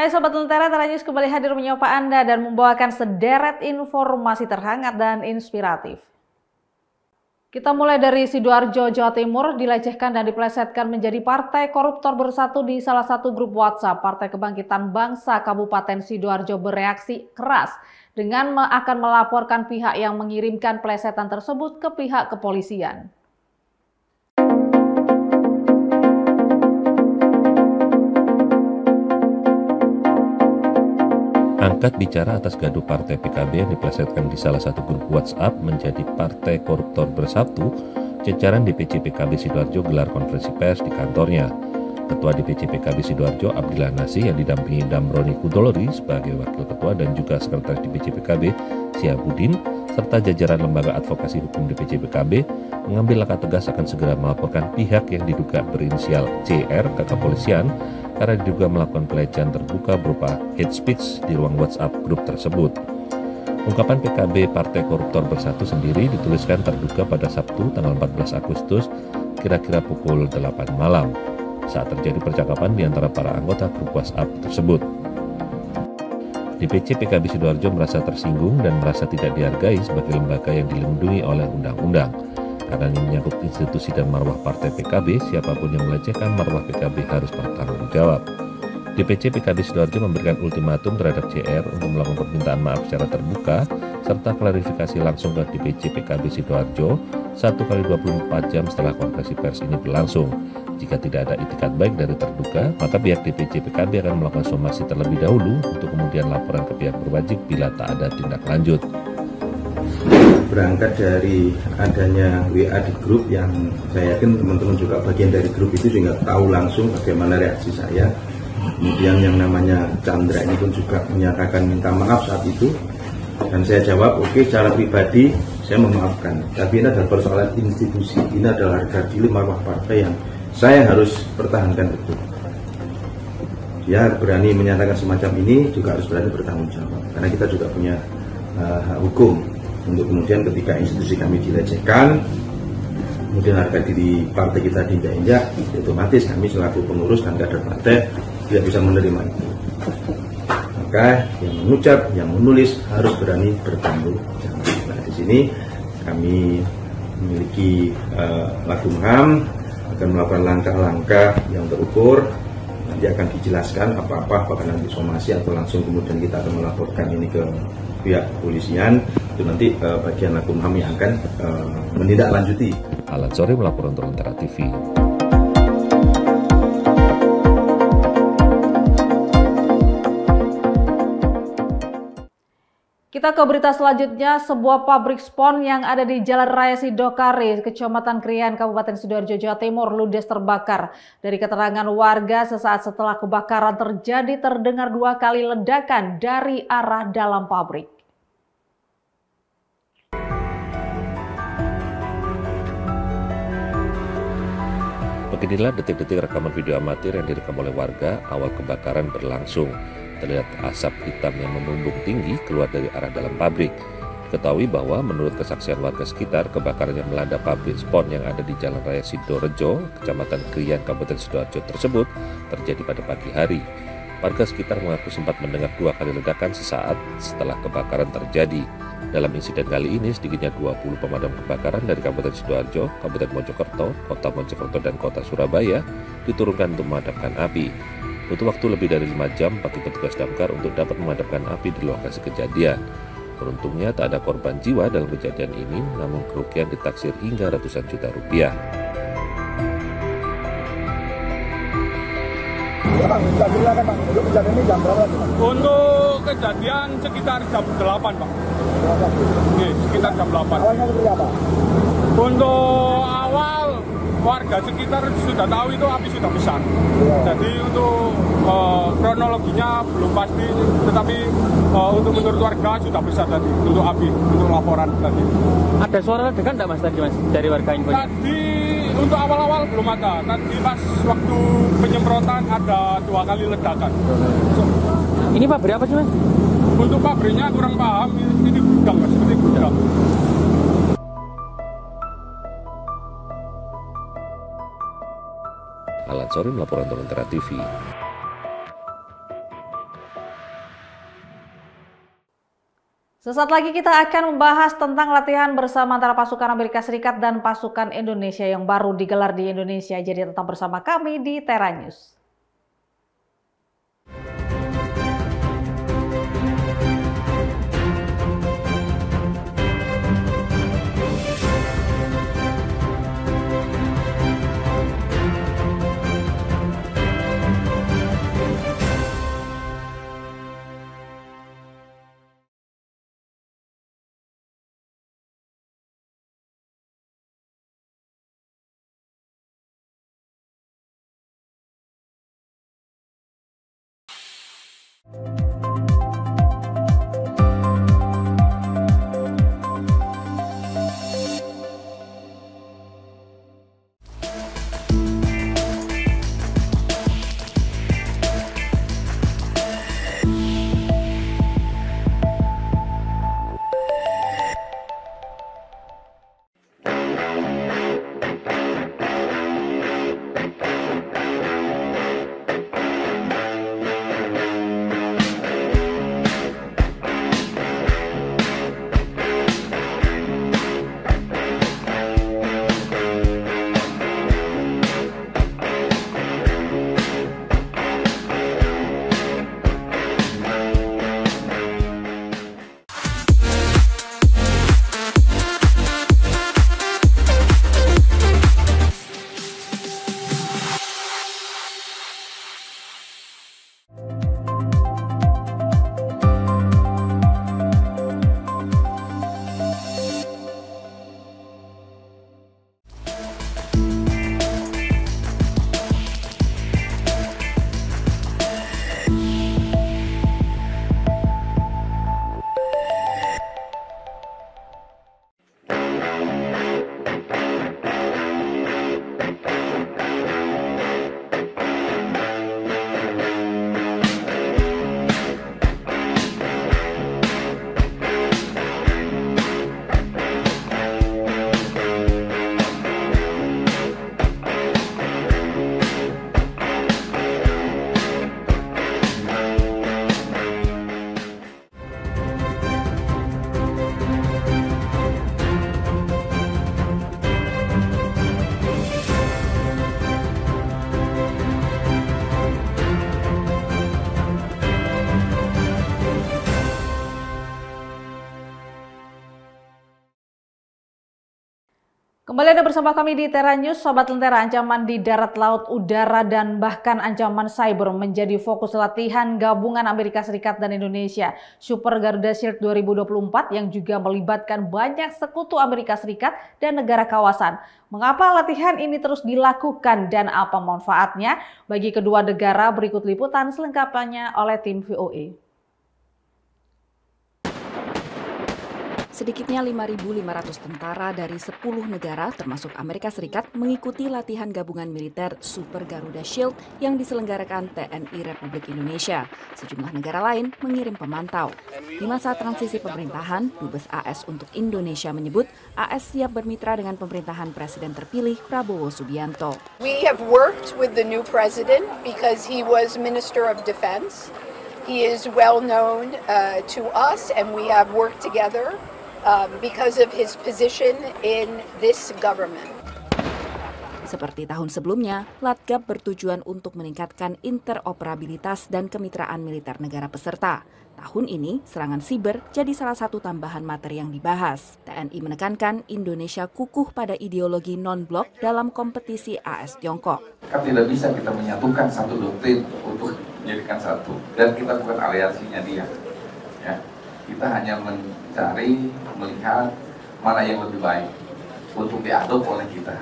Hai Sobat Lentera, Tera News kembali hadir menyapa Anda dan membawakan sederet informasi terhangat dan inspiratif. Kita mulai dari Sidoarjo, Jawa Timur, dilecehkan dan dipelesetkan menjadi partai koruptor bersatu di salah satu grup WhatsApp. Partai Kebangkitan Bangsa Kabupaten Sidoarjo bereaksi keras dengan akan melaporkan pihak yang mengirimkan pelesetan tersebut ke pihak kepolisian. Angkat bicara atas gaduh partai PKB yang dipelesetkan di salah satu grup WhatsApp menjadi partai koruptor bersatu, jajaran DPC PKB Sidoarjo gelar konferensi pers di kantornya. Ketua DPC PKB Sidoarjo Abdillah Nasih yang didampingi Damroni Kudolori sebagai wakil ketua dan juga sekretaris DPC PKB Sihabudin serta jajaran lembaga advokasi hukum DPC PKB mengambil langkah tegas akan segera melaporkan pihak yang diduga berinisial CR ke kepolisian karena diduga melakukan pelecehan terbuka berupa hate speech di ruang WhatsApp grup tersebut. Ungkapan PKB Partai Koruptor Bersatu sendiri dituliskan terduga pada Sabtu tanggal 14 Agustus kira-kira pukul 8 malam saat terjadi percakapan di antara para anggota grup WhatsApp tersebut. DPC PKB Sidoarjo merasa tersinggung dan merasa tidak dihargai sebagai lembaga yang dilindungi oleh undang-undang. Karena ini menyangkut institusi dan marwah partai PKB, siapapun yang melecehkan marwah PKB harus bertanggung jawab. DPC PKB Sidoarjo memberikan ultimatum terhadap CR untuk melakukan permintaan maaf secara terbuka, serta klarifikasi langsung ke DPC PKB Sidoarjo 1x24 jam setelah konferensi pers ini berlangsung. Jika tidak ada itikat baik dari terduga, maka pihak DPC PKB akan melakukan somasi terlebih dahulu untuk kemudian laporan ke pihak berwajib bila tak ada tindak lanjut. Berangkat dari adanya WA di grup yang saya yakin teman-teman juga bagian dari grup itu juga tahu langsung bagaimana reaksi saya. Kemudian yang namanya Chandra ini pun juga menyatakan minta maaf saat itu. Dan saya jawab, oke, secara pribadi saya memaafkan. Tapi ini adalah persoalan institusi, ini adalah harga diri marwah partai yang saya harus pertahankan betul. Ya, berani menyatakan semacam ini juga harus berani bertanggung jawab. Karena kita juga punya hak hukum. Untuk kemudian ketika institusi kami dilecehkan, kemudian harga diri partai kita diinjak-injak, otomatis kami selaku pengurus dan kader partai tidak bisa menerima itu. Maka yang mengucap, yang menulis harus berani bertanggung jawab. Nah, di sini kami memiliki Lakumham akan melakukan langkah-langkah yang terukur. Nanti akan dijelaskan apa-apa, apakah nanti somasi atau langsung kemudian kita akan melaporkan ini ke pihak kepolisian. Itu nanti bagian Lakumham yang akan menindaklanjuti. Alan Sore melaporkan untuk Lentera TV. Kita ke berita selanjutnya, sebuah pabrik spon yang ada di Jalan Raya Sidokare, Kecamatan Krian, Kabupaten Sidoarjo, Jawa Timur, ludes terbakar. Dari keterangan warga, sesaat setelah kebakaran terjadi terdengar 2 kali ledakan dari arah dalam pabrik. Beginilah detik-detik rekaman video amatir yang direkam oleh warga awal kebakaran berlangsung. Terlihat asap hitam yang membumbung tinggi keluar dari arah dalam pabrik. Diketahui bahwa menurut kesaksian warga sekitar, kebakaran yang melanda pabrik spon yang ada di Jalan Raya Sidorejo, Kecamatan Krian, Kabupaten Sidoarjo tersebut terjadi pada pagi hari. Warga sekitar mengaku sempat mendengar 2 kali ledakan sesaat setelah kebakaran terjadi. Dalam insiden kali ini, sedikitnya 20 pemadam kebakaran dari Kabupaten Sidoarjo, Kabupaten Mojokerto, Kota Mojokerto, dan Kota Surabaya diturunkan untuk memadamkan api. Butuh waktu lebih dari 5 jam bagi petugas damkar untuk dapat memadamkan api di lokasi kejadian. Beruntungnya tak ada korban jiwa dalam kejadian ini, namun kerugian ditaksir hingga ratusan juta rupiah. Untuk kejadian sekitar jam 8, Pak. Oke, sekitar jam 8. Awalnya seperti apa? Untuk awal warga sekitar sudah tahu itu api sudah besar. Jadi untuk kronologinya belum pasti, tetapi untuk menurut warga sudah besar tadi untuk api, untuk laporan tadi. Ada suara ledakan enggak Mas tadi Mas dari warga infonya? Tadi untuk awal-awal belum ada. Tadi pas waktu penyemprotan ada 2 kali ledakan. Ini pabrik apa sih Mas? Untuk pabriknya kurang paham, ini gudang Mas, seperti gudang. Alan Sore melaporkan untuk Lentera TV. Sesaat lagi kita akan membahas tentang latihan bersama antara pasukan Amerika Serikat dan pasukan Indonesia yang baru digelar di Indonesia. Jadi tetap bersama kami di Tera News. Kembali Anda bersama kami di Tera News, Sobat Lentera. Ancaman di darat, laut, udara, dan bahkan ancaman cyber menjadi fokus latihan gabungan Amerika Serikat dan Indonesia Super Garuda Shield 2024 yang juga melibatkan banyak sekutu Amerika Serikat dan negara kawasan. Mengapa latihan ini terus dilakukan dan apa manfaatnya bagi kedua negara? Berikut liputan selengkapnya oleh tim VOA. Sedikitnya 5.500 tentara dari 10 negara termasuk Amerika Serikat mengikuti latihan gabungan militer Super Garuda Shield yang diselenggarakan TNI Republik Indonesia. Sejumlah negara lain mengirim pemantau. Di masa transisi pemerintahan, Dubes AS untuk Indonesia menyebut AS siap bermitra dengan pemerintahan Presiden terpilih Prabowo Subianto. We have worked with the new president because he was Minister of Defense. He is well known to us and we have worked together. Because of his position in this government. Seperti tahun sebelumnya, Latgab bertujuan untuk meningkatkan interoperabilitas dan kemitraan militer negara peserta. Tahun ini, serangan siber jadi salah satu tambahan materi yang dibahas. TNI menekankan Indonesia kukuh pada ideologi non-blok dalam kompetisi AS Tiongkok. Kan tidak bisa kita menyatukan satu doktrin untuk menjadikan satu. Dan kita bukan aliansinya dia. Ya. Kita hanya mencari, melihat mana yang lebih baik untuk diadop oleh kita.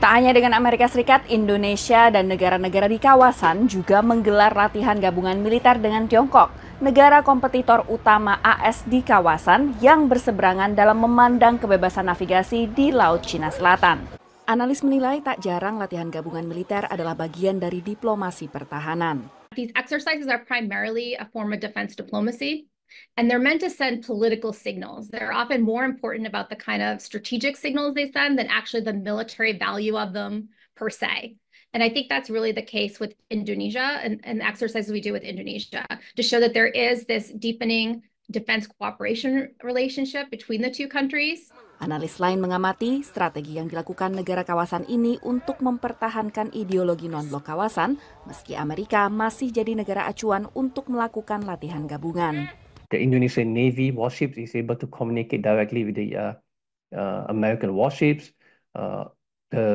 Tak hanya dengan Amerika Serikat, Indonesia dan negara-negara di kawasan juga menggelar latihan gabungan militer dengan Tiongkok, negara kompetitor utama AS di kawasan yang berseberangan dalam memandang kebebasan navigasi di Laut Cina Selatan. Analis menilai tak jarang latihan gabungan militer adalah bagian dari diplomasi pertahanan. These exercises are primarily a form of defense diplomacy. And they're meant to send political signals. They're often more important about the kind of strategic signals they send than actually the military value of them per se. And I think that's really the case with Indonesia and the exercises we do with Indonesia to show that there is this deepening defense cooperation relationship between the two countries. Analis lain mengamati strategi yang dilakukan negara kawasan ini untuk mempertahankan ideologi non-blok kawasan, meski Amerika masih jadi negara acuan untuk melakukan latihan gabungan. The Indonesian Navy warships is able to communicate directly with the American warships. The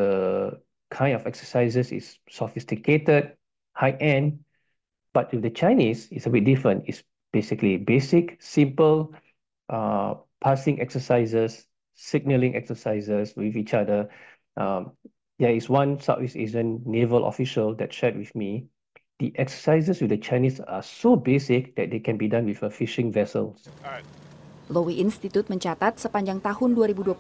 kind of exercises is sophisticated, high-end, but with the Chinese, it's a bit different. It's basically basic, simple passing exercises, signaling exercises with each other. There is one Southeast Asian naval official that shared with me, the exercises with the Chinese are so basic that they can be done with fishing vessels. Lowy Institute mencatat sepanjang tahun 2021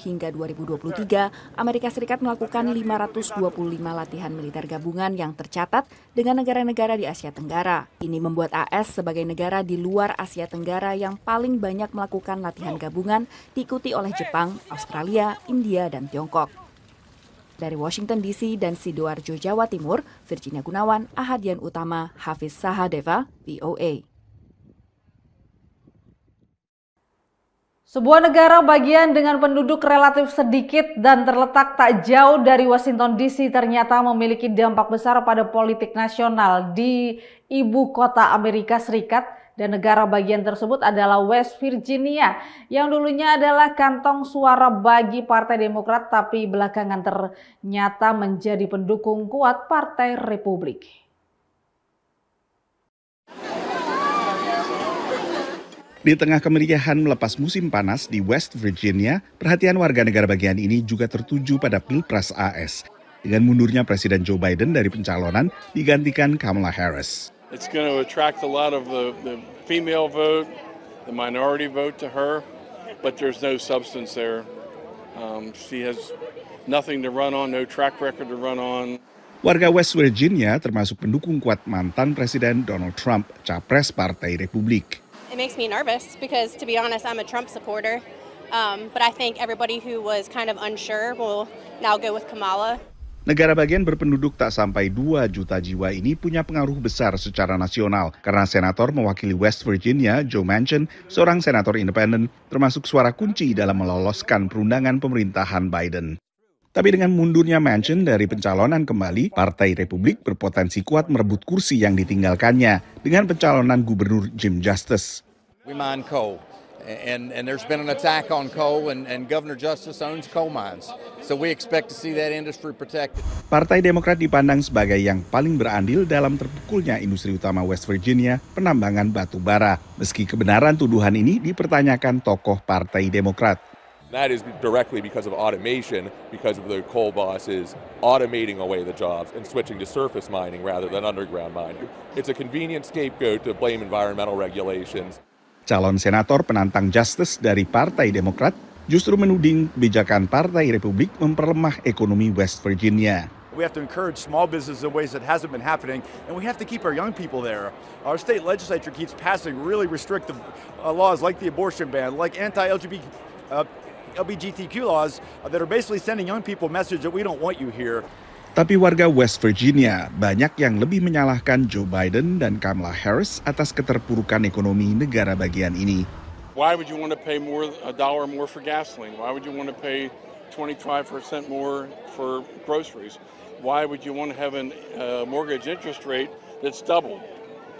hingga 2023, Amerika Serikat melakukan 525 latihan militer gabungan yang tercatat dengan negara-negara di Asia Tenggara. Ini membuat AS sebagai negara di luar Asia Tenggara yang paling banyak melakukan latihan gabungan, diikuti oleh Jepang, Australia, India, dan Tiongkok. Dari Washington DC dan Sidoarjo, Jawa Timur, Virginia Gunawan, Ahadian Utama, Hafiz Sahadeva, VOA. Sebuah negara bagian dengan penduduk relatif sedikit dan terletak tak jauh dari Washington DC ternyata memiliki dampak besar pada politik nasional di ibu kota Amerika Serikat. Dan negara bagian tersebut adalah West Virginia yang dulunya adalah kantong suara bagi Partai Demokrat tapi belakangan ternyata menjadi pendukung kuat Partai Republik. Di tengah kemeriahan melepas musim panas di West Virginia, perhatian warga negara bagian ini juga tertuju pada Pilpres AS. Dengan mundurnya Presiden Joe Biden dari pencalonan, digantikan Kamala Harris. It's going to attract a lot of the female vote, the minority vote to her, but there's no substance there. She has nothing to run on, no track record to run on. Warga West Virginia termasuk pendukung kuat mantan Presiden Donald Trump, capres Partai Republik. It makes me nervous because, to be honest, I'm a Trump supporter. But I think everybody who was kind of unsure will now go with Kamala. Negara bagian berpenduduk tak sampai 2 juta jiwa ini punya pengaruh besar secara nasional karena senator mewakili West Virginia, Joe Manchin, seorang senator independen, termasuk suara kunci dalam meloloskan perundangan pemerintahan Biden. Tapi dengan mundurnya Manchin dari pencalonan kembali, Partai Republik berpotensi kuat merebut kursi yang ditinggalkannya dengan pencalonan Gubernur Jim Justice. We mine coal, and there's been an attack on coal, and Governor Justice owns coal mines. So we expect to see that industry protected. Partai Demokrat dipandang sebagai yang paling berandil dalam terpukulnya industri utama West Virginia, penambangan batu bara. Meski kebenaran tuduhan ini dipertanyakan tokoh Partai Demokrat. That is directly because of automation, because of the coal bosses automating away the jobs and switching to surface mining rather than underground mining. It's a convenient scapegoat to blame environmental regulations. Calon senator penantang Justice dari Partai Demokrat justru menuding kebijakan Partai Republik memperlemah ekonomi West Virginia. We have to encourage small business in ways that hasn't been happening, and we have to keep our young people there. Our state legislature keeps passing really restrictive laws like the abortion ban, like LGBTQ laws that are basically sending young people a message that we don't want you here. Tapi warga West Virginia banyak yang lebih menyalahkan Joe Biden dan Kamala Harris atas keterpurukan ekonomi negara bagian ini. Why would you want to pay $1 more for gasoline? Why would you want to pay 25% more for groceries? Why would you want to have a mortgage interest rate that's doubled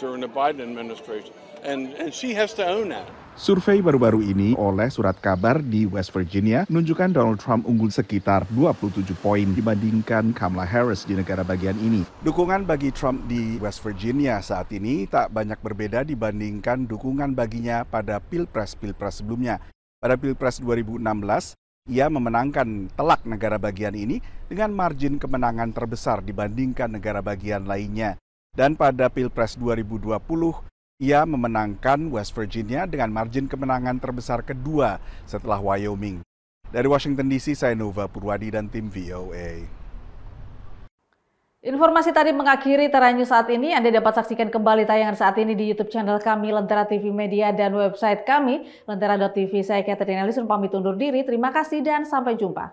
during the Biden administration? And she has to own that. Survei baru-baru ini oleh Surat Kabar di West Virginia menunjukkan Donald Trump unggul sekitar 27 poin dibandingkan Kamala Harris di negara bagian ini. Dukungan bagi Trump di West Virginia saat ini tak banyak berbeda dibandingkan dukungan baginya pada Pilpres sebelumnya. Pada Pilpres 2016, ia memenangkan telak negara bagian ini dengan margin kemenangan terbesar dibandingkan negara bagian lainnya. Dan pada Pilpres 2020, ia memenangkan West Virginia dengan margin kemenangan terbesar kedua setelah Wyoming. Dari Washington DC, saya Nova Purwadi dan tim VOA. Informasi tadi mengakhiri Tera News saat ini. Anda dapat saksikan kembali tayangan saat ini di YouTube channel kami Lentera TV Media dan website kami lentera.tv. Saya Catherine Ellison pamit undur diri. Terima kasih dan sampai jumpa.